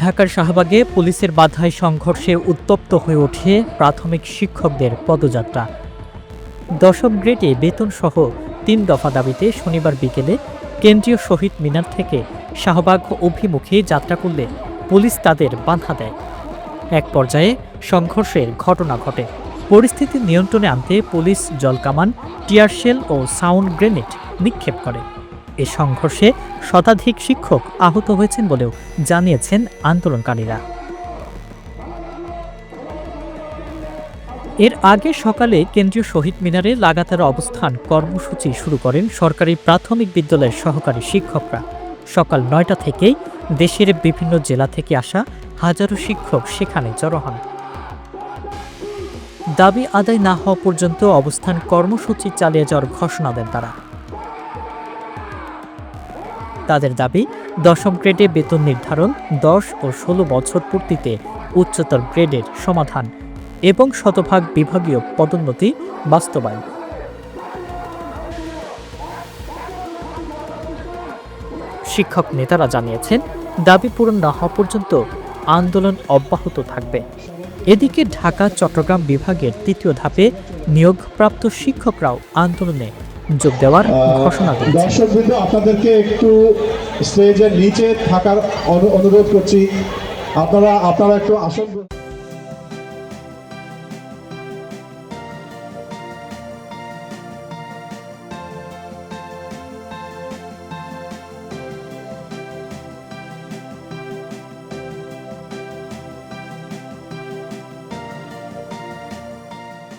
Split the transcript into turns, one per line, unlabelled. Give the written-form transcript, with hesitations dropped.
ঢাকার শাহবাগে পুলিশের বাধায় সংঘর্ষে উত্তপ্ত হয়ে ওঠে প্রাথমিক শিক্ষকদের পদযাত্রা। দশম গ্রেডে বেতনসহ ৩ দফা দাবিতে শনিবার বিকেলে কেন্দ্রীয় শহীদ মিনার থেকে শাহবাগ অভিমুখে যাত্রা করলে পুলিশ তাদের বাধা দেয়। এক পর্যায়ে সংঘর্ষের ঘটনা ঘটে। পরিস্থিতি নিয়ন্ত্রণে আনতে পুলিশ জলকামান, টিয়ারশেল ও সাউন্ড গ্রেনেড নিক্ষেপ করে। এ সংঘর্ষে শতাধিক শিক্ষক আহত হয়েছেন বলেও জানিয়েছেন আন্দোলনকারীরা। এর আগে সকালে কেন্দ্রীয় শহীদ মিনারে লাগাতার অবস্থান কর্মসূচি শুরু করেন সরকারি প্রাথমিক বিদ্যালয়ের সহকারী শিক্ষকরা। সকাল ৯টা থেকেই দেশের বিভিন্ন জেলা থেকে আসা হাজারো শিক্ষক সেখানে জড়ো হন। দাবি আদায় না হওয়া পর্যন্ত অবস্থান কর্মসূচি চালিয়ে যাওয়ার ঘোষণা দেন তারা। তাদের দাবি, দশম গ্রেডে বেতন নির্ধারণ, ১০ ও ১৬ বছর পূর্তিতে উচ্চতর গ্রেডের সমাধান এবং শতভাগ বিভাগীয় পদোন্নতি বাস্তবায়ন। শিক্ষক নেতারা জানিয়েছেন, দাবি পূরণ না হওয়া পর্যন্ত আন্দোলন অব্যাহত থাকবে। এদিকে ঢাকা চট্টগ্রাম বিভাগের ৩য় ধাপে নিয়োগপ্রাপ্ত শিক্ষকরাও আন্দোলনে যোগ দেওয়ার ঘোষণা দিয়েছেন।
দর্শকবৃন্দ, আপনাদেরকে একটু স্টেজের নিচে থাকার অনুরোধ করছি। আপনারা একটু আসন